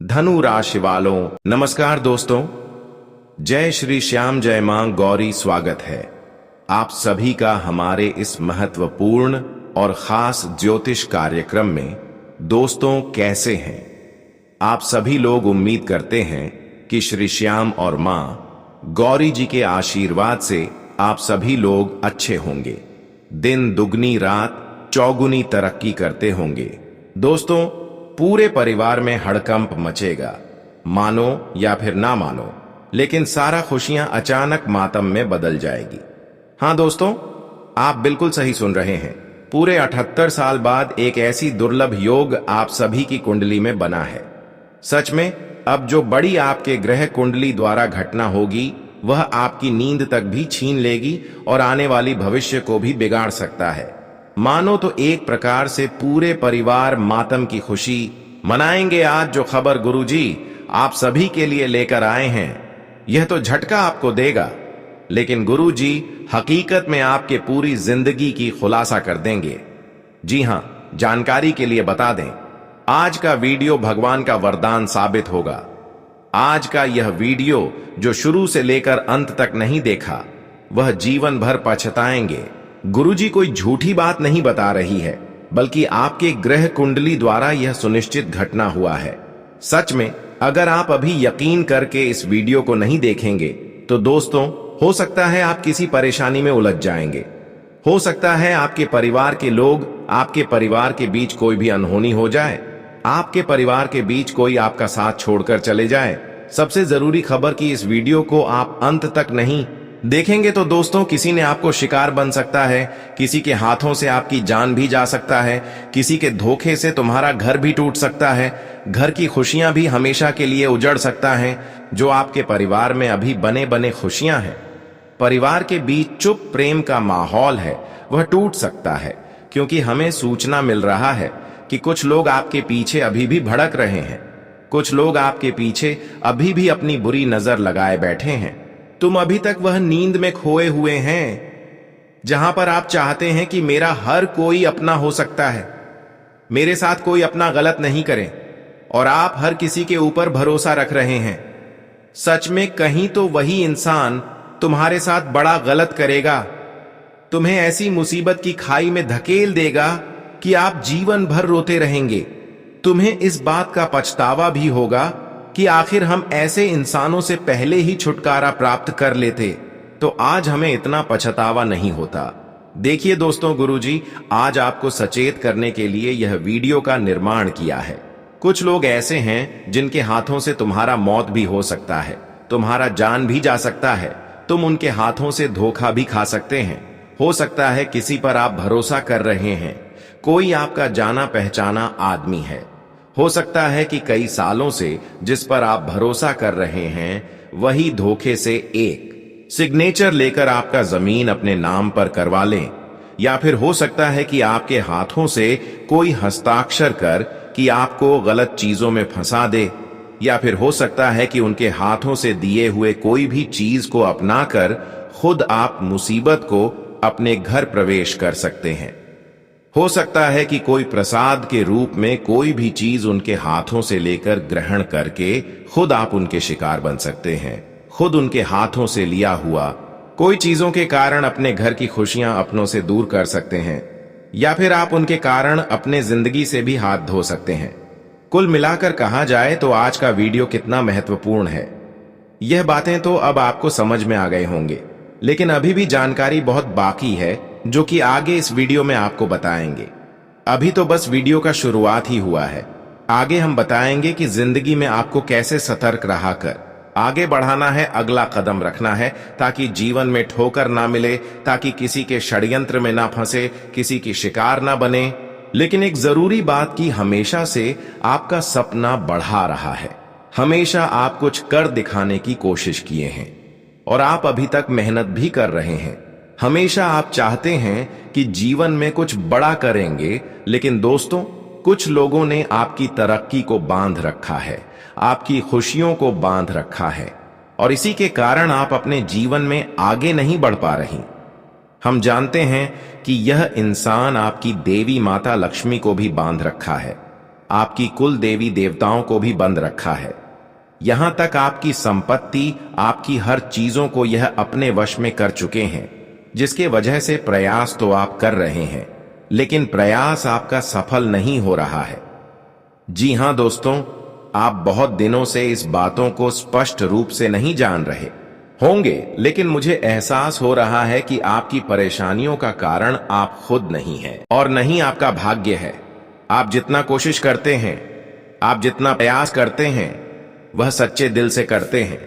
धनु राशि वालों नमस्कार दोस्तों। जय श्री श्याम, जय मां गौरी। स्वागत है आप सभी का हमारे इस महत्वपूर्ण और खास ज्योतिष कार्यक्रम में। दोस्तों कैसे हैं आप सभी लोग? उम्मीद करते हैं कि श्री श्याम और मां गौरी जी के आशीर्वाद से आप सभी लोग अच्छे होंगे, दिन दुगनी रात चौगुनी तरक्की करते होंगे। दोस्तों पूरे परिवार में हड़कंप मचेगा, मानो या फिर ना मानो, लेकिन सारा खुशियां अचानक मातम में बदल जाएगी। हां दोस्तों, आप बिल्कुल सही सुन रहे हैं। पूरे 78 साल बाद एक ऐसी दुर्लभ योग आप सभी की कुंडली में बना है। सच में अब जो बड़ी आपके ग्रह कुंडली द्वारा घटना होगी वह आपकी नींद तक भी छीन लेगी और आने वाली भविष्य को भी बिगाड़ सकता है। मानो तो एक प्रकार से पूरे परिवार मातम की खुशी मनाएंगे। आज जो खबर गुरुजी आप सभी के लिए लेकर आए हैं यह तो झटका आपको देगा, लेकिन गुरुजी हकीकत में आपके पूरी जिंदगी की खुलासा कर देंगे। जी हां, जानकारी के लिए बता दें, आज का वीडियो भगवान का वरदान साबित होगा। आज का यह वीडियो जो शुरू से लेकर अंत तक नहीं देखा वह जीवन भर पछताएंगे। गुरुजी कोई झूठी बात नहीं बता रही है, बल्कि आपके ग्रह कुंडली द्वारा यह सुनिश्चित घटना हुआ है। सच में अगर आप अभी यकीन करके इस वीडियो को नहीं देखेंगे तो दोस्तों हो सकता है आप किसी परेशानी में उलझ जाएंगे। हो सकता है आपके परिवार के लोग, आपके परिवार के बीच कोई भी अनहोनी हो जाए, आपके परिवार के बीच कोई आपका साथ छोड़कर चले जाए। सबसे जरूरी खबर कि इस वीडियो को आप अंत तक नहीं देखेंगे तो दोस्तों किसी ने आपको शिकार बन सकता है, किसी के हाथों से आपकी जान भी जा सकता है, किसी के धोखे से तुम्हारा घर भी टूट सकता है, घर की खुशियां भी हमेशा के लिए उजड़ सकता है। जो आपके परिवार में अभी बने बने खुशियां हैं, परिवार के बीच चुप प्रेम का माहौल है, वह टूट सकता है, क्योंकि हमें सूचना मिल रहा है कि कुछ लोग आपके पीछे अभी भी भड़क रहे हैं। कुछ लोग आपके पीछे अभी भी अपनी बुरी नजर लगाए बैठे हैं। तुम अभी तक वह नींद में खोए हुए हैं जहां पर आप चाहते हैं कि मेरा हर कोई अपना हो सकता है, मेरे साथ कोई अपना गलत नहीं करे, और आप हर किसी के ऊपर भरोसा रख रहे हैं। सच में कहीं तो वही इंसान तुम्हारे साथ बड़ा गलत करेगा, तुम्हें ऐसी मुसीबत की खाई में धकेल देगा कि आप जीवन भर रोते रहेंगे। तुम्हें इस बात का पछतावा भी होगा कि आखिर हम ऐसे इंसानों से पहले ही छुटकारा प्राप्त कर लेते तो आज हमें इतना पछतावा नहीं होता। देखिए दोस्तों, गुरुजी आज आपको सचेत करने के लिए यह वीडियो का निर्माण किया है। कुछ लोग ऐसे हैं जिनके हाथों से तुम्हारा मौत भी हो सकता है, तुम्हारा जान भी जा सकता है, तुम उनके हाथों से धोखा भी खा सकते हैं। हो सकता है किसी पर आप भरोसा कर रहे हैं, कोई आपका जाना पहचाना आदमी है। हो सकता है कि कई सालों से जिस पर आप भरोसा कर रहे हैं वही धोखे से एक सिग्नेचर लेकर आपका जमीन अपने नाम पर करवा लें, या फिर हो सकता है कि आपके हाथों से कोई हस्ताक्षर कर कि आपको गलत चीजों में फंसा दे, या फिर हो सकता है कि उनके हाथों से दिए हुए कोई भी चीज को अपनाकर खुद आप मुसीबत को अपने घर प्रवेश कर सकते हैं। हो सकता है कि कोई प्रसाद के रूप में कोई भी चीज उनके हाथों से लेकर ग्रहण करके खुद आप उनके शिकार बन सकते हैं। खुद उनके हाथों से लिया हुआ कोई चीजों के कारण अपने घर की खुशियां अपनों से दूर कर सकते हैं, या फिर आप उनके कारण अपने जिंदगी से भी हाथ धो सकते हैं। कुल मिलाकर कहा जाए तो आज का वीडियो कितना महत्वपूर्ण है, यह बातें तो अब आपको समझ में आ गए होंगे, लेकिन अभी भी जानकारी बहुत बाकी है जो कि आगे इस वीडियो में आपको बताएंगे। अभी तो बस वीडियो का शुरुआत ही हुआ है। आगे हम बताएंगे कि जिंदगी में आपको कैसे सतर्क रहा कर आगे बढ़ाना है, अगला कदम रखना है, ताकि जीवन में ठोकर ना मिले, ताकि किसी के षड्यंत्र में ना फंसे, किसी की शिकार ना बने। लेकिन एक जरूरी बात कि हमेशा से आपका सपना बढ़ा रहा है, हमेशा आप कुछ कर दिखाने की कोशिश किए हैं और आप अभी तक मेहनत भी कर रहे हैं। हमेशा आप चाहते हैं कि जीवन में कुछ बड़ा करेंगे, लेकिन दोस्तों कुछ लोगों ने आपकी तरक्की को बांध रखा है, आपकी खुशियों को बांध रखा है, और इसी के कारण आप अपने जीवन में आगे नहीं बढ़ पा रही। हम जानते हैं कि यह इंसान आपकी देवी माता लक्ष्मी को भी बांध रखा है। आपकी कुल देवी देवताओं को भी बंद रखा है। यहां तक आपकी संपत्ति, आपकी हर चीजों को यह अपने वश में कर चुके हैं, जिसके वजह से प्रयास तो आप कर रहे हैं, लेकिन प्रयास आपका सफल नहीं हो रहा है। जी हां दोस्तों, आप बहुत दिनों से इस बातों को स्पष्ट रूप से नहीं जान रहे होंगे, लेकिन मुझे एहसास हो रहा है कि आपकी परेशानियों का कारण आप खुद नहीं हैं और नहीं आपका भाग्य है। आप जितना कोशिश करते हैं, आप जितना प्रयास करते हैं, वह सच्चे दिल से करते हैं।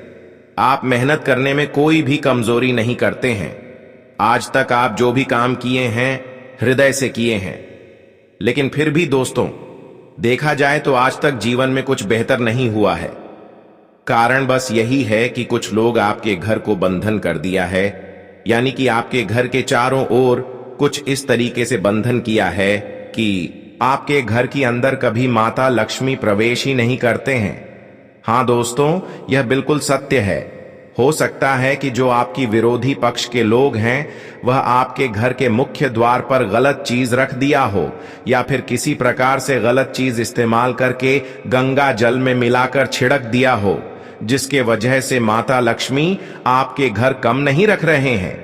आप मेहनत करने में कोई भी कमजोरी नहीं करते हैं। आज तक आप जो भी काम किए हैं हृदय से किए हैं, लेकिन फिर भी दोस्तों, देखा जाए तो आज तक जीवन में कुछ बेहतर नहीं हुआ है। कारण बस यही है कि कुछ लोग आपके घर को बंधन कर दिया है, यानी कि आपके घर के चारों ओर कुछ इस तरीके से बंधन किया है कि आपके घर के अंदर कभी माता लक्ष्मी प्रवेश ही नहीं करते हैं। हां दोस्तों, यह बिल्कुल सत्य है। हो सकता है कि जो आपकी विरोधी पक्ष के लोग हैं वह आपके घर के मुख्य द्वार पर गलत चीज रख दिया हो, या फिर किसी प्रकार से गलत चीज इस्तेमाल करके गंगा जल में मिलाकर छिड़क दिया हो, जिसके वजह से माता लक्ष्मी आपके घर कम नहीं रख रहे हैं।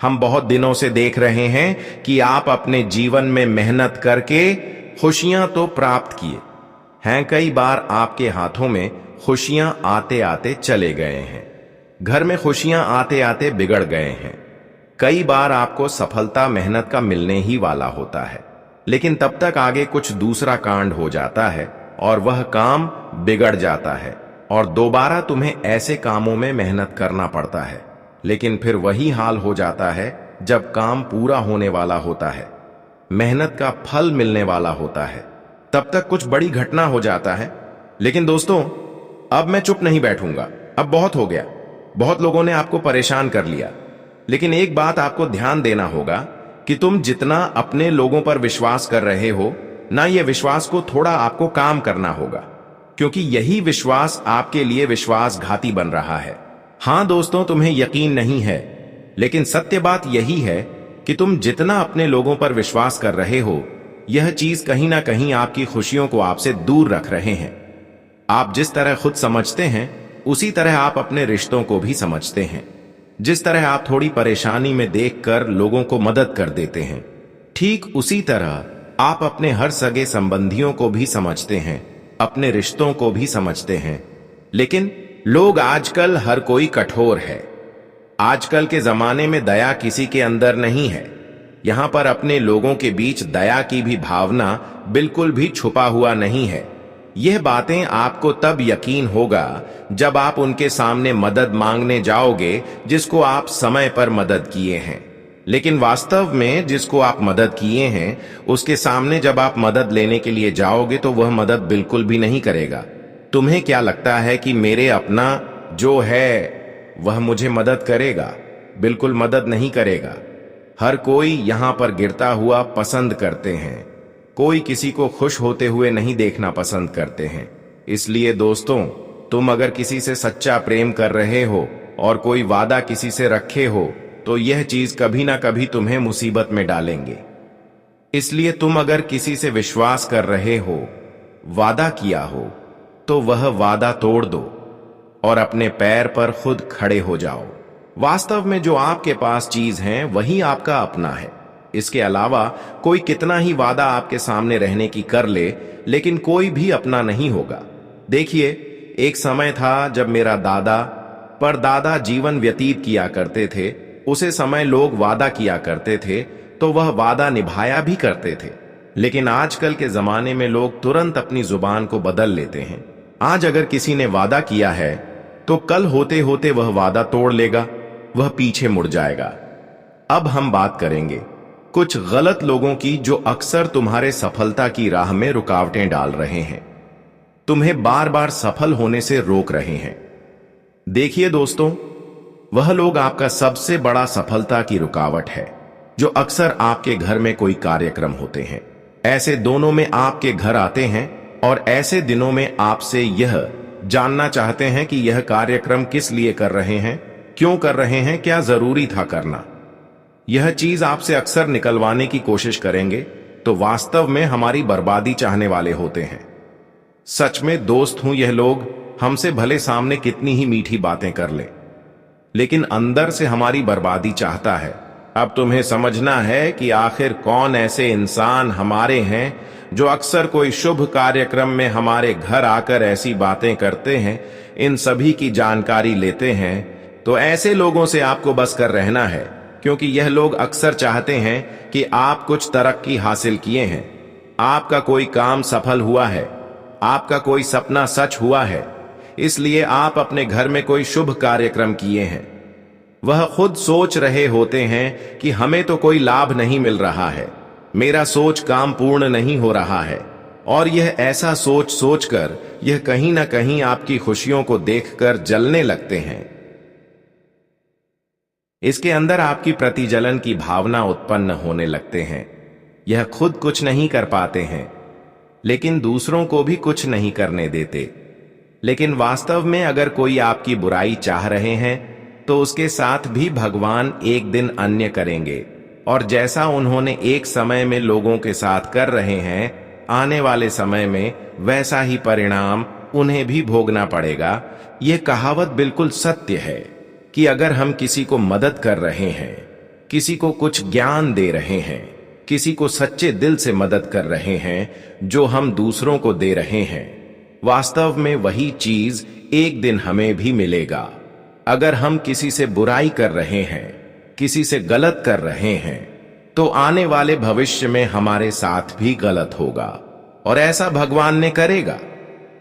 हम बहुत दिनों से देख रहे हैं कि आप अपने जीवन में मेहनत करके खुशियां तो प्राप्त किए हैं, कई बार आपके हाथों में खुशियां आते आते चले गए हैं, घर में खुशियां आते आते बिगड़ गए हैं। कई बार आपको सफलता मेहनत का मिलने ही वाला होता है, लेकिन तब तक आगे कुछ दूसरा कांड हो जाता है और वह काम बिगड़ जाता है और दोबारा तुम्हें ऐसे कामों में मेहनत करना पड़ता है। लेकिन फिर वही हाल हो जाता है जब काम पूरा होने वाला होता है, मेहनत का फल मिलने वाला होता है, तब तक कुछ बड़ी घटना हो जाता है। लेकिन दोस्तों, अब मैं चुप नहीं बैठूंगा। अब बहुत हो गया, बहुत लोगों ने आपको परेशान कर लिया। लेकिन एक बात आपको ध्यान देना होगा कि तुम जितना अपने लोगों पर विश्वास कर रहे हो ना, ये विश्वास को थोड़ा आपको काम करना होगा, क्योंकि यही विश्वास आपके लिए विश्वासघाती बन रहा है। हां दोस्तों, तुम्हें यकीन नहीं है, लेकिन सत्य बात यही है कि तुम जितना अपने लोगों पर विश्वास कर रहे हो, यह चीज कहीं ना कहीं आपकी खुशियों को आपसे दूर रख रहे हैं। आप जिस तरह खुद समझते हैं उसी तरह आप अपने रिश्तों को भी समझते हैं। जिस तरह आप थोड़ी परेशानी में देखकर लोगों को मदद कर देते हैं, ठीक उसी तरह आप अपने हर सगे संबंधियों को भी समझते हैं, अपने रिश्तों को भी समझते हैं। लेकिन लोग आजकल हर कोई कठोर है। आजकल के जमाने में दया किसी के अंदर नहीं है। यहां पर अपने लोगों के बीच दया की भी भावना बिल्कुल भी छुपा हुआ नहीं है। यह बातें आपको तब यकीन होगा जब आप उनके सामने मदद मांगने जाओगे जिसको आप समय पर मदद किए हैं। लेकिन वास्तव में जिसको आप मदद किए हैं उसके सामने जब आप मदद लेने के लिए जाओगे तो वह मदद बिल्कुल भी नहीं करेगा। तुम्हें क्या लगता है कि मेरे अपना जो है वह मुझे मदद करेगा? बिल्कुल मदद नहीं करेगा। हर कोई यहां पर गिरता हुआ पसंद करते हैं, कोई किसी को खुश होते हुए नहीं देखना पसंद करते हैं। इसलिए दोस्तों, तुम अगर किसी से सच्चा प्रेम कर रहे हो और कोई वादा किसी से रखे हो तो यह चीज कभी ना कभी तुम्हें मुसीबत में डालेंगे। इसलिए तुम अगर किसी से विश्वास कर रहे हो, वादा किया हो, तो वह वादा तोड़ दो और अपने पैर पर खुद खड़े हो जाओ। वास्तव में जो आपके पास चीज है वही आपका अपना है। इसके अलावा कोई कितना ही वादा आपके सामने रहने की कर ले, लेकिन कोई भी अपना नहीं होगा। देखिए, एक समय था जब मेरा दादा परदादा जीवन व्यतीत किया करते थे। उसे समय लोग वादा किया करते थे तो वह वादा निभाया भी करते थे। लेकिन आजकल के जमाने में लोग तुरंत अपनी जुबान को बदल लेते हैं। आज अगर किसी ने वादा किया है तो कल होते होते वह वादा तोड़ लेगा, वह पीछे मुड़ जाएगा। अब हम बात करेंगे कुछ गलत लोगों की जो अक्सर तुम्हारे सफलता की राह में रुकावटें डाल रहे हैं, तुम्हें बार बार सफल होने से रोक रहे हैं। देखिए दोस्तों, वह लोग आपका सबसे बड़ा सफलता की रुकावट है, जो अक्सर आपके घर में कोई कार्यक्रम होते हैं। ऐसे दोनों में आपके घर आते हैं और ऐसे दिनों में आपसे यह जानना चाहते हैं कि यह कार्यक्रम किस लिए कर रहे हैं, क्यों कर रहे हैं, क्या जरूरी था करना। यह चीज आपसे अक्सर निकलवाने की कोशिश करेंगे, तो वास्तव में हमारी बर्बादी चाहने वाले होते हैं। सच में दोस्त हूं यह लोग, हमसे भले सामने कितनी ही मीठी बातें कर ले, लेकिन अंदर से हमारी बर्बादी चाहता है। अब तुम्हें समझना है कि आखिर कौन ऐसे इंसान हमारे हैं जो अक्सर कोई शुभ कार्यक्रम में हमारे घर आकर ऐसी बातें करते हैं, इन सभी की जानकारी लेते हैं। तो ऐसे लोगों से आपको बस कर रहना है, क्योंकि यह लोग अक्सर चाहते हैं कि आप कुछ तरक्की हासिल किए हैं, आपका कोई काम सफल हुआ है, आपका कोई सपना सच हुआ है, इसलिए आप अपने घर में कोई शुभ कार्यक्रम किए हैं। वह खुद सोच रहे होते हैं कि हमें तो कोई लाभ नहीं मिल रहा है, मेरा सोच काम पूर्ण नहीं हो रहा है, और यह ऐसा सोच सोचकर यह कहीं ना कहीं आपकी खुशियों को देखकर जलने लगते हैं। इसके अंदर आपकी प्रतिजलन की भावना उत्पन्न होने लगते हैं। यह खुद कुछ नहीं कर पाते हैं, लेकिन दूसरों को भी कुछ नहीं करने देते। लेकिन वास्तव में अगर कोई आपकी बुराई चाह रहे हैं तो उसके साथ भी भगवान एक दिन अन्य करेंगे, और जैसा उन्होंने एक समय में लोगों के साथ कर रहे हैं, आने वाले समय में वैसा ही परिणाम उन्हें भी भोगना पड़ेगा। यह कहावत बिल्कुल सत्य है कि अगर हम किसी को मदद कर रहे हैं, किसी को कुछ ज्ञान दे रहे हैं, किसी को सच्चे दिल से मदद कर रहे हैं जो हम दूसरों को दे रहे हैं, वास्तव में वही चीज एक दिन हमें भी मिलेगा। अगर हम किसी से बुराई कर रहे हैं, किसी से गलत कर रहे हैं, तो आने वाले भविष्य में हमारे साथ भी गलत होगा, और ऐसा भगवान ने करेगा,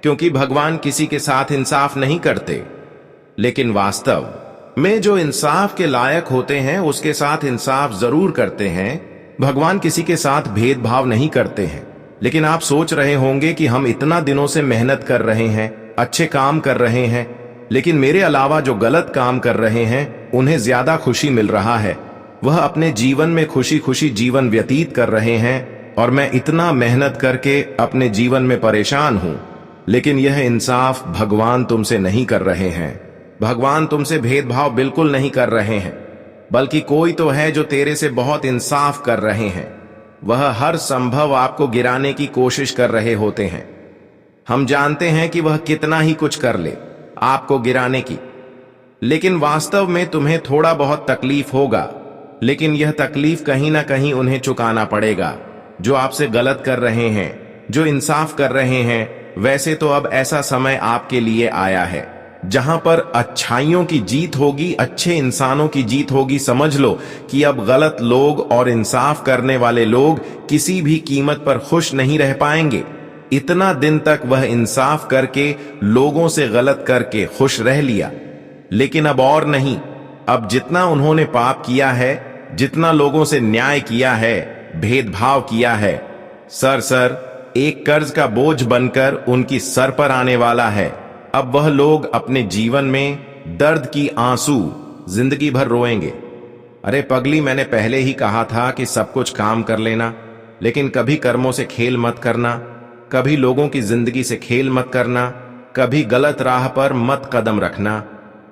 क्योंकि भगवान किसी के साथ इंसाफ नहीं करते। लेकिन वास्तव में जो इंसाफ के लायक होते हैं उसके साथ इंसाफ जरूर करते हैं। भगवान किसी के साथ भेदभाव नहीं करते हैं। लेकिन आप सोच रहे होंगे कि हम इतना दिनों से मेहनत कर रहे हैं, अच्छे काम कर रहे हैं, लेकिन मेरे अलावा जो गलत काम कर रहे हैं उन्हें ज्यादा खुशी मिल रहा है, वह अपने जीवन में खुशी खुशी जीवन व्यतीत कर रहे हैं, और मैं इतना मेहनत करके अपने जीवन में परेशान हूं। लेकिन यह इंसाफ भगवान तुमसे नहीं कर रहे हैं। भगवान तुमसे भेदभाव बिल्कुल नहीं कर रहे हैं, बल्कि कोई तो है जो तेरे से बहुत इंसाफ कर रहे हैं। वह हर संभव आपको गिराने की कोशिश कर रहे होते हैं। हम जानते हैं कि वह कितना ही कुछ कर ले आपको गिराने की, लेकिन वास्तव में तुम्हें थोड़ा बहुत तकलीफ होगा, लेकिन यह तकलीफ कहीं ना कहीं उन्हें चुकाना पड़ेगा जो आपसे गलत कर रहे हैं, जो इंसाफ कर रहे हैं। वैसे तो अब ऐसा समय आपके लिए आया है जहां पर अच्छाइयों की जीत होगी, अच्छे इंसानों की जीत होगी। समझ लो कि अब गलत लोग और इंसाफ करने वाले लोग किसी भी कीमत पर खुश नहीं रह पाएंगे। इतना दिन तक वह इंसाफ करके, लोगों से गलत करके खुश रह लिया, लेकिन अब और नहीं। अब जितना उन्होंने पाप किया है, जितना लोगों से न्याय किया है, भेदभाव किया है, सर एक कर्ज का बोझ बनकर उनकी सर पर आने वाला है। अब वह लोग अपने जीवन में दर्द की आंसू जिंदगी भर रोएंगे। अरे पगली, मैंने पहले ही कहा था कि सब कुछ काम कर लेना, लेकिन कभी कर्मों से खेल मत करना, कभी लोगों की जिंदगी से खेल मत करना, कभी गलत राह पर मत कदम रखना,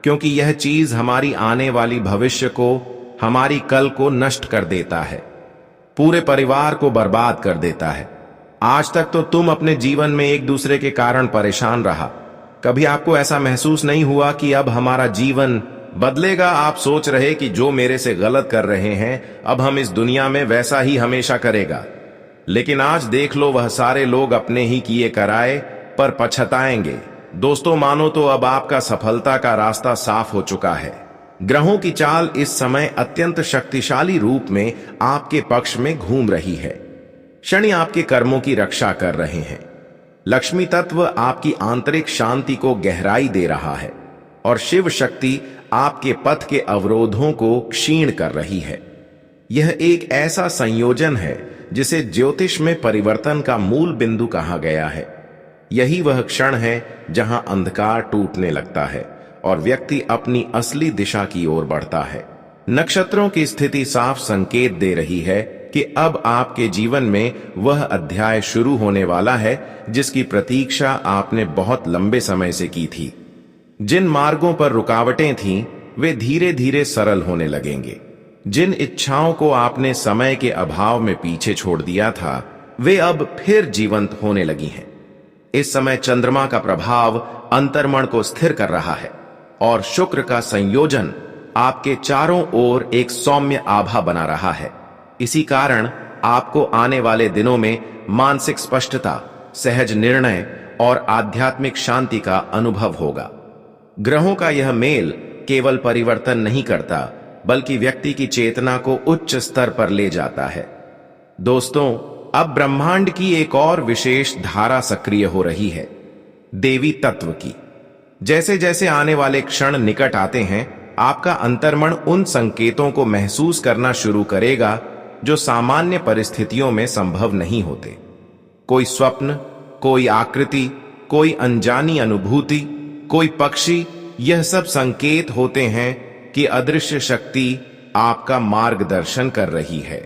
क्योंकि यह चीज हमारी आने वाली भविष्य को, हमारी कल को नष्ट कर देता है, पूरे परिवार को बर्बाद कर देता है। आज तक तो तुम अपने जीवन में एक दूसरे के कारण परेशान रहा। कभी आपको ऐसा महसूस नहीं हुआ कि अब हमारा जीवन बदलेगा? आप सोच रहे कि जो मेरे से गलत कर रहे हैं अब हम इस दुनिया में वैसा ही हमेशा करेगा। लेकिन आज देख लो, वह सारे लोग अपने ही किए कराए पर पछताएंगे। दोस्तों, मानो तो अब आपका सफलता का रास्ता साफ हो चुका है। ग्रहों की चाल इस समय अत्यंत शक्तिशाली रूप में आपके पक्ष में घूम रही है। शनि आपके कर्मों की रक्षा कर रहे हैं। लक्ष्मी तत्व आपकी आंतरिक शांति को गहराई दे रहा है, और शिव शक्ति आपके पथ के अवरोधों को क्षीण कर रही है। यह एक ऐसा संयोजन है जिसे ज्योतिष में परिवर्तन का मूल बिंदु कहा गया है। यही वह क्षण है जहां अंधकार टूटने लगता है और व्यक्ति अपनी असली दिशा की ओर बढ़ता है। नक्षत्रों की स्थिति साफ संकेत दे रही है कि अब आपके जीवन में वह अध्याय शुरू होने वाला है जिसकी प्रतीक्षा आपने बहुत लंबे समय से की थी। जिन मार्गों पर रुकावटें थीं, वे धीरे धीरे सरल होने लगेंगे। जिन इच्छाओं को आपने समय के अभाव में पीछे छोड़ दिया था, वे अब फिर जीवंत होने लगी हैं। इस समय चंद्रमा का प्रभाव अंतर्मन को स्थिर कर रहा है और शुक्र का संयोजन आपके चारों ओर एक सौम्य आभा बना रहा है। इसी कारण आपको आने वाले दिनों में मानसिक स्पष्टता, सहज निर्णय और आध्यात्मिक शांति का अनुभव होगा। ग्रहों का यह मेल केवल परिवर्तन नहीं करता, बल्कि व्यक्ति की चेतना को उच्च स्तर पर ले जाता है। दोस्तों, अब ब्रह्मांड की एक और विशेष धारा सक्रिय हो रही है, देवी तत्व की। जैसे जैसे आने वाले क्षण निकट आते हैं, आपका अंतर्मन उन संकेतों को महसूस करना शुरू करेगा जो सामान्य परिस्थितियों में संभव नहीं होते। कोई स्वप्न, कोई आकृति, कोई अनजानी अनुभूति, कोई पक्षी, यह सब संकेत होते हैं कि अदृश्य शक्ति आपका मार्गदर्शन कर रही है।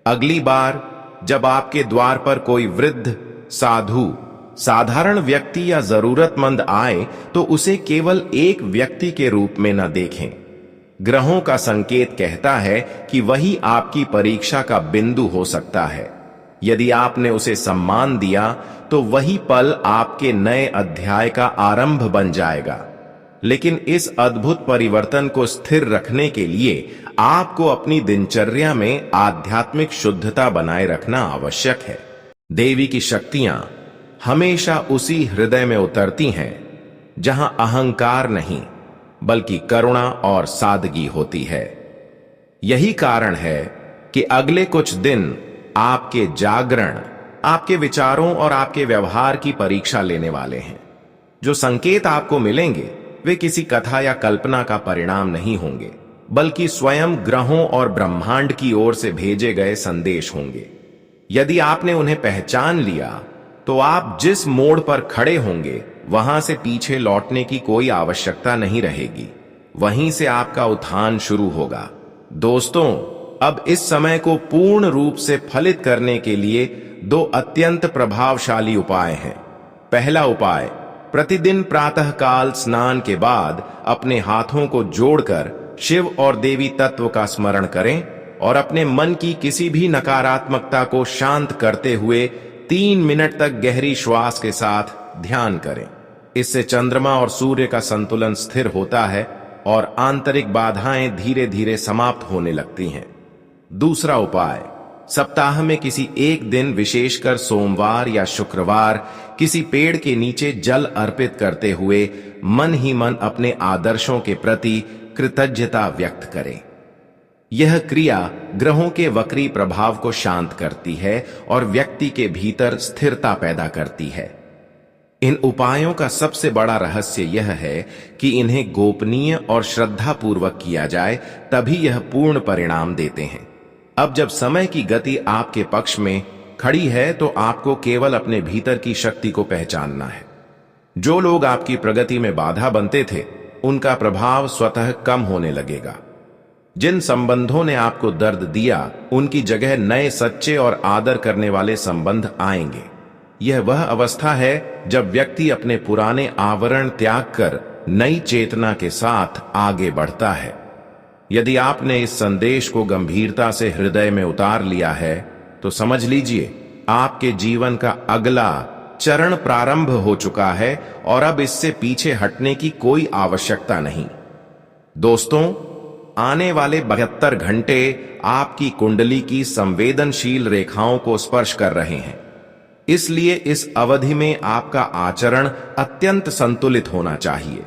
अगली बार जब आपके द्वार पर कोई वृद्ध, साधु, साधारण व्यक्ति या जरूरतमंद आए, तो उसे केवल एक व्यक्ति के रूप में न देखें। ग्रहों का संकेत कहता है कि वही आपकी परीक्षा का बिंदु हो सकता है। यदि आपने उसे सम्मान दिया, तो वही पल आपके नए अध्याय का आरंभ बन जाएगा। लेकिन इस अद्भुत परिवर्तन को स्थिर रखने के लिए आपको अपनी दिनचर्या में आध्यात्मिक शुद्धता बनाए रखना आवश्यक है। देवी की शक्तियां हमेशा उसी हृदय में उतरती हैं जहां अहंकार नहीं, बल्कि करुणा और सादगी होती है। यही कारण है कि अगले कुछ दिन आपके जागरण, आपके विचारों और आपके व्यवहार की परीक्षा लेने वाले हैं। जो संकेत आपको मिलेंगे वे किसी कथा या कल्पना का परिणाम नहीं होंगे, बल्कि स्वयं ग्रहों और ब्रह्मांड की ओर से भेजे गए संदेश होंगे। यदि आपने उन्हें पहचान लिया, तो आप जिस मोड़ पर खड़े होंगे वहां से पीछे लौटने की कोई आवश्यकता नहीं रहेगी। वहीं से आपका उत्थान शुरू होगा। दोस्तों, अब इस समय को पूर्ण रूप से फलित करने के लिए दो अत्यंत प्रभावशाली उपाय हैं। पहला उपाय, प्रतिदिन प्रातःकाल स्नान के बाद अपने हाथों को जोड़कर शिव और देवी तत्व का स्मरण करें और अपने मन की किसी भी नकारात्मकता को शांत करते हुए 3 मिनट तक गहरी श्वास के साथ ध्यान करें। इससे चंद्रमा और सूर्य का संतुलन स्थिर होता है और आंतरिक बाधाएं धीरे धीरे समाप्त होने लगती हैं। दूसरा उपाय, सप्ताह में किसी एक दिन, विशेषकर सोमवार या शुक्रवार, किसी पेड़ के नीचे जल अर्पित करते हुए मन ही मन अपने आदर्शों के प्रति कृतज्ञता व्यक्त करें। यह क्रिया ग्रहों के वक्री प्रभाव को शांत करती है और व्यक्ति के भीतर स्थिरता पैदा करती है। इन उपायों का सबसे बड़ा रहस्य यह है कि इन्हें गोपनीय और श्रद्धापूर्वक किया जाए, तभी यह पूर्ण परिणाम देते हैं। अब जब समय की गति आपके पक्ष में खड़ी है, तो आपको केवल अपने भीतर की शक्ति को पहचानना है। जो लोग आपकी प्रगति में बाधा बनते थे, उनका प्रभाव स्वतः कम होने लगेगा। जिन संबंधों ने आपको दर्द दिया, उनकी जगह नए, सच्चे और आदर करने वाले संबंध आएंगे। यह वह अवस्था है जब व्यक्ति अपने पुराने आवरण त्याग कर नई चेतना के साथ आगे बढ़ता है। यदि आपने इस संदेश को गंभीरता से हृदय में उतार लिया है, तो समझ लीजिए आपके जीवन का अगला चरण प्रारंभ हो चुका है और अब इससे पीछे हटने की कोई आवश्यकता नहीं। दोस्तों, आने वाले 72 घंटे आपकी कुंडली की संवेदनशील रेखाओं को स्पर्श कर रहे हैं। इसलिए इस अवधि में आपका आचरण अत्यंत संतुलित होना चाहिए।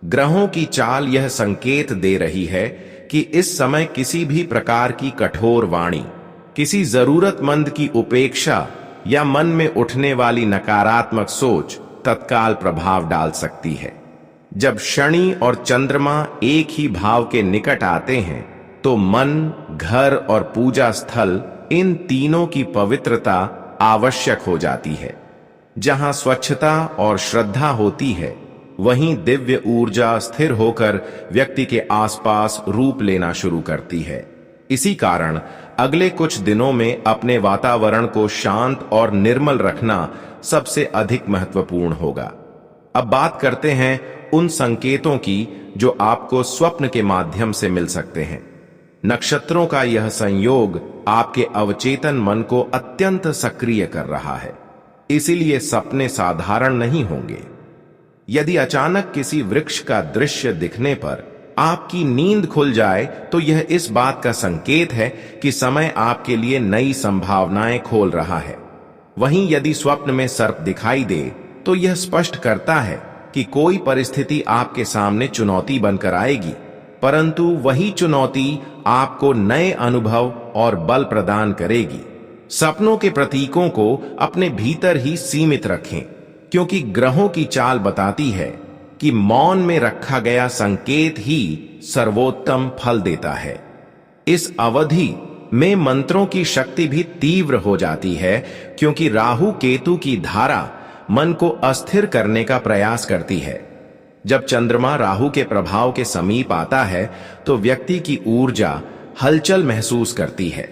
ग्रहों की चाल यह संकेत दे रही है कि इस समय किसी भी प्रकार की कठोर वाणी, किसी जरूरतमंद की उपेक्षा या मन में उठने वाली नकारात्मक सोच तत्काल प्रभाव डाल सकती है। जब शनि और चंद्रमा एक ही भाव के निकट आते हैं, तो मन, घर और पूजा स्थल, इन तीनों की पवित्रता आवश्यक हो जाती है। जहां स्वच्छता और श्रद्धा होती है, वहीं दिव्य ऊर्जा स्थिर होकर व्यक्ति के आसपास रूप लेना शुरू करती है। इसी कारण अगले कुछ दिनों में अपने वातावरण को शांत और निर्मल रखना सबसे अधिक महत्वपूर्ण होगा। अब बात करते हैं उन संकेतों की जो आपको स्वप्न के माध्यम से मिल सकते हैं। नक्षत्रों का यह संयोग आपके अवचेतन मन को अत्यंत सक्रिय कर रहा है, इसीलिए सपने साधारण नहीं होंगे। यदि अचानक किसी वृक्ष का दृश्य दिखने पर आपकी नींद खुल जाए तो यह इस बात का संकेत है कि समय आपके लिए नई संभावनाएं खोल रहा है। वहीं यदि स्वप्न में सर्प दिखाई दे तो यह स्पष्ट करता है कि कोई परिस्थिति आपके सामने चुनौती बनकर आएगी, परंतु वही चुनौती आपको नए अनुभव और बल प्रदान करेगी। सपनों के प्रतीकों को अपने भीतर ही सीमित रखें, क्योंकि ग्रहों की चाल बताती है कि मौन में रखा गया संकेत ही सर्वोत्तम फल देता है। इस अवधि में मंत्रों की शक्ति भी तीव्र हो जाती है, क्योंकि राहु केतु की धारा मन को अस्थिर करने का प्रयास करती है। जब चंद्रमा राहु के प्रभाव के समीप आता है तो व्यक्ति की ऊर्जा हलचल महसूस करती है।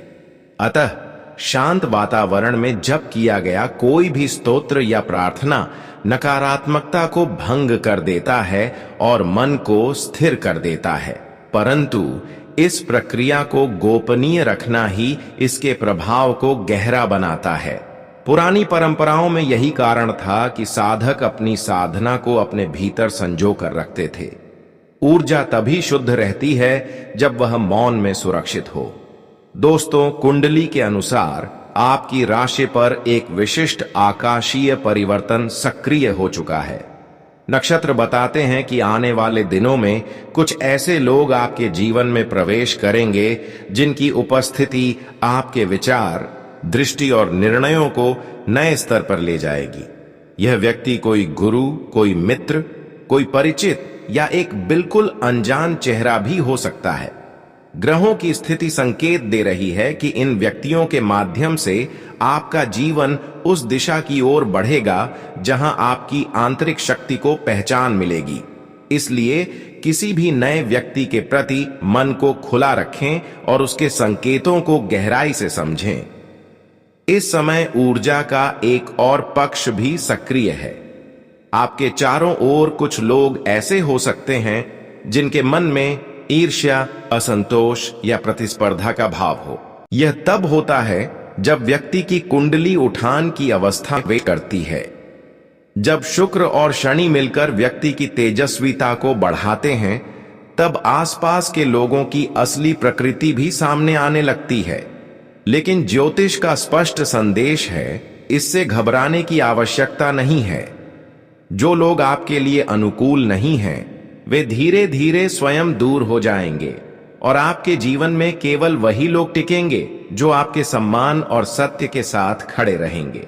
अतः शांत वातावरण में जप किया गया कोई भी स्तोत्र या प्रार्थना नकारात्मकता को भंग कर देता है और मन को स्थिर कर देता है, परंतु इस प्रक्रिया को गोपनीय रखना ही इसके प्रभाव को गहरा बनाता है। पुरानी परंपराओं में यही कारण था कि साधक अपनी साधना को अपने भीतर संजो कर रखते थे। ऊर्जा तभी शुद्ध रहती है जब वह मौन में सुरक्षित हो। दोस्तों, कुंडली के अनुसार आपकी राशि पर एक विशिष्ट आकाशीय परिवर्तन सक्रिय हो चुका है। नक्षत्र बताते हैं कि आने वाले दिनों में कुछ ऐसे लोग आपके जीवन में प्रवेश करेंगे जिनकी उपस्थिति आपके विचार, दृष्टि और निर्णयों को नए स्तर पर ले जाएगी। यह व्यक्ति कोई गुरु, कोई मित्र, कोई परिचित या एक बिल्कुल अनजान चेहरा भी हो सकता है। ग्रहों की स्थिति संकेत दे रही है कि इन व्यक्तियों के माध्यम से आपका जीवन उस दिशा की ओर बढ़ेगा जहां आपकी आंतरिक शक्ति को पहचान मिलेगी। इसलिए किसी भी नए व्यक्ति के प्रति मन को खुला रखें और उसके संकेतों को गहराई से समझें। इस समय ऊर्जा का एक और पक्ष भी सक्रिय है। आपके चारों ओर कुछ लोग ऐसे हो सकते हैं जिनके मन में ईर्ष्या, असंतोष या प्रतिस्पर्धा का भाव हो। यह तब होता है जब व्यक्ति की कुंडली उठान की अवस्था वे करती है। जब शुक्र और शनि मिलकर व्यक्ति की तेजस्विता को बढ़ाते हैं, तब आसपास के लोगों की असली प्रकृति भी सामने आने लगती है। लेकिन ज्योतिष का स्पष्ट संदेश है, इससे घबराने की आवश्यकता नहीं है। जो लोग आपके लिए अनुकूल नहीं हैं, वे धीरे धीरे स्वयं दूर हो जाएंगे और आपके जीवन में केवल वही लोग टिकेंगे जो आपके सम्मान और सत्य के साथ खड़े रहेंगे।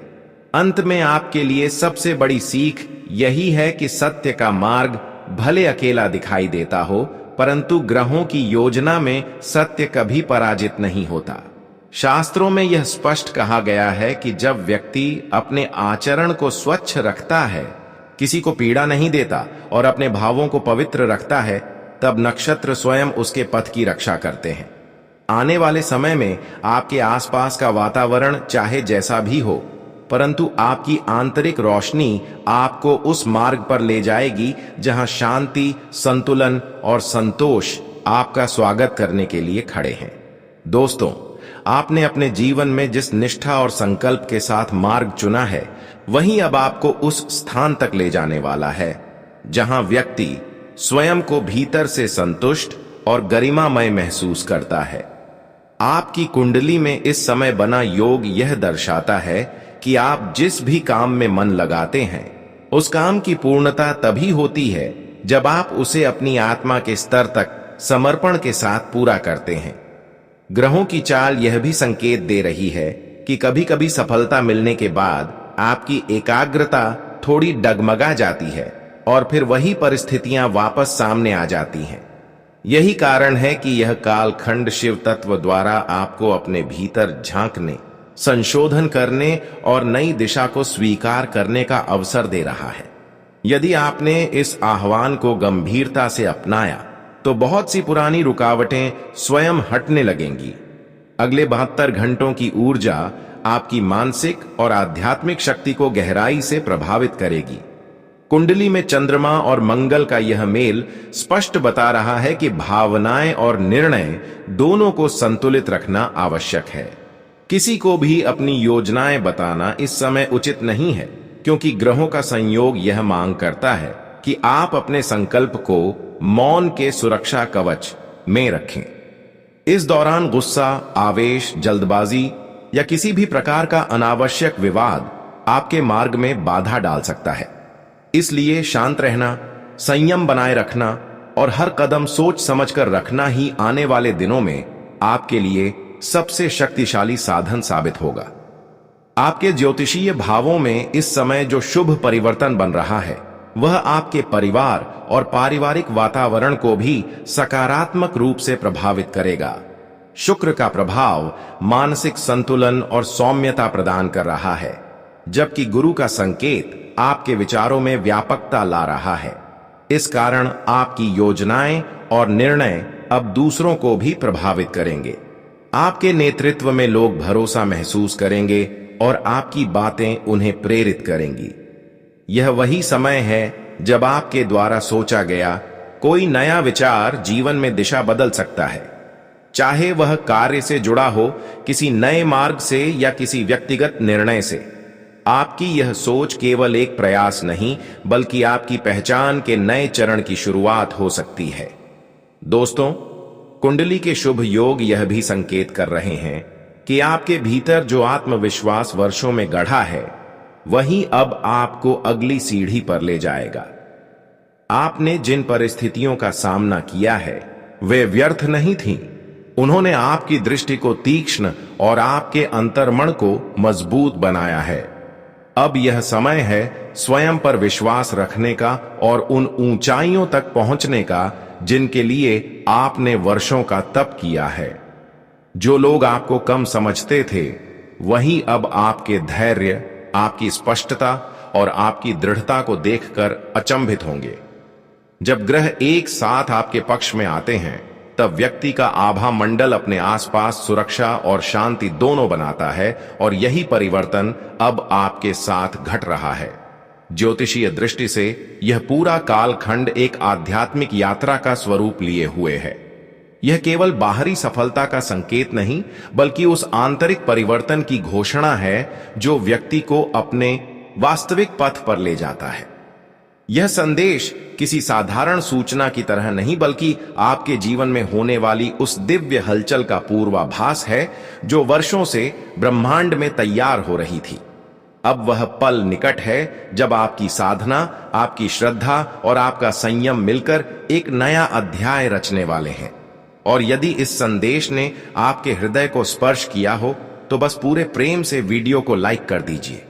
अंत में आपके लिए सबसे बड़ी सीख यही है कि सत्य का मार्ग भले अकेला दिखाई देता हो, परंतु ग्रहों की योजना में सत्य कभी पराजित नहीं होता। शास्त्रों में यह स्पष्ट कहा गया है कि जब व्यक्ति अपने आचरण को स्वच्छ रखता है, किसी को पीड़ा नहीं देता और अपने भावों को पवित्र रखता है, तब नक्षत्र स्वयं उसके पथ की रक्षा करते हैं। आने वाले समय में आपके आसपास का वातावरण चाहे जैसा भी हो, परंतु आपकी आंतरिक रोशनी आपको उस मार्ग पर ले जाएगी जहां शांति, संतुलन और संतोष आपका स्वागत करने के लिए खड़े हैं। दोस्तों, आपने अपने जीवन में जिस निष्ठा और संकल्प के साथ मार्ग चुना है, वही अब आपको उस स्थान तक ले जाने वाला है जहां व्यक्ति स्वयं को भीतर से संतुष्ट और गरिमामय महसूस करता है। आपकी कुंडली में इस समय बना योग यह दर्शाता है कि आप जिस भी काम में मन लगाते हैं, उस काम की पूर्णता तभी होती है जब आप उसे अपनी आत्मा के स्तर तक समर्पण के साथ पूरा करते हैं। ग्रहों की चाल यह भी संकेत दे रही है कि कभी कभी सफलता मिलने के बाद आपकी एकाग्रता थोड़ी डगमगा जाती है और फिर वही परिस्थितियां वापस सामने आ जाती हैं। यही कारण है कि यह कालखंड शिव तत्व द्वारा आपको अपने भीतर झांकने, संशोधन करने और नई दिशा को स्वीकार करने का अवसर दे रहा है। यदि आपने इस आह्वान को गंभीरता से अपनाया तो बहुत सी पुरानी रुकावटें स्वयं हटने लगेंगी। अगले 72 घंटों की ऊर्जा आपकी मानसिक और आध्यात्मिक शक्ति को गहराई से प्रभावित करेगी। कुंडली में चंद्रमा और मंगल का यह मेल स्पष्ट बता रहा है कि भावनाएं और निर्णय दोनों को संतुलित रखना आवश्यक है। किसी को भी अपनी योजनाएं बताना इस समय उचित नहीं है, क्योंकि ग्रहों का संयोग यह मांग करता है कि आप अपने संकल्प को मौन के सुरक्षा कवच में रखें। इस दौरान गुस्सा, आवेश, जल्दबाजी या किसी भी प्रकार का अनावश्यक विवाद आपके मार्ग में बाधा डाल सकता है। इसलिए शांत रहना, संयम बनाए रखना और हर कदम सोच समझकर रखना ही आने वाले दिनों में आपके लिए सबसे शक्तिशाली साधन साबित होगा। आपके ज्योतिषीय भावों में इस समय जो शुभ परिवर्तन बन रहा है वह आपके परिवार और पारिवारिक वातावरण को भी सकारात्मक रूप से प्रभावित करेगा। शुक्र का प्रभाव मानसिक संतुलन और सौम्यता प्रदान कर रहा है, जबकि गुरु का संकेत आपके विचारों में व्यापकता ला रहा है। इस कारण आपकी योजनाएं और निर्णय अब दूसरों को भी प्रभावित करेंगे। आपके नेतृत्व में लोग भरोसा महसूस करेंगे और आपकी बातें उन्हें प्रेरित करेंगी। यह वही समय है जब आपके द्वारा सोचा गया कोई नया विचार जीवन में दिशा बदल सकता है, चाहे वह कार्य से जुड़ा हो, किसी नए मार्ग से या किसी व्यक्तिगत निर्णय से। आपकी यह सोच केवल एक प्रयास नहीं, बल्कि आपकी पहचान के नए चरण की शुरुआत हो सकती है। दोस्तों, कुंडली के शुभ योग यह भी संकेत कर रहे हैं कि आपके भीतर जो आत्मविश्वास वर्षों में गढ़ा है वही अब आपको अगली सीढ़ी पर ले जाएगा। आपने जिन परिस्थितियों का सामना किया है वे व्यर्थ नहीं थीं। उन्होंने आपकी दृष्टि को तीक्ष्ण और आपके अंतर्मन को मजबूत बनाया है। अब यह समय है स्वयं पर विश्वास रखने का और उन ऊंचाइयों तक पहुंचने का जिनके लिए आपने वर्षों का तप किया है। जो लोग आपको कम समझते थे वही अब आपके धैर्य, आपकी स्पष्टता और आपकी दृढ़ता को देखकर अचंभित होंगे। जब ग्रह एक साथ आपके पक्ष में आते हैं तब व्यक्ति का आभा मंडल अपने आसपास सुरक्षा और शांति दोनों बनाता है, और यही परिवर्तन अब आपके साथ घट रहा है। ज्योतिषीय दृष्टि से यह पूरा कालखंड एक आध्यात्मिक यात्रा का स्वरूप लिए हुए है। यह केवल बाहरी सफलता का संकेत नहीं, बल्कि उस आंतरिक परिवर्तन की घोषणा है जो व्यक्ति को अपने वास्तविक पथ पर ले जाता है। यह संदेश किसी साधारण सूचना की तरह नहीं, बल्कि आपके जीवन में होने वाली उस दिव्य हलचल का पूर्वाभास है जो वर्षों से ब्रह्मांड में तैयार हो रही थी। अब वह पल निकट है जब आपकी साधना, आपकी श्रद्धा और आपका संयम मिलकर एक नया अध्याय रचने वाले हैं। और यदि इस संदेश ने आपके हृदय को स्पर्श किया हो तो बस पूरे प्रेम से वीडियो को लाइक कर दीजिए।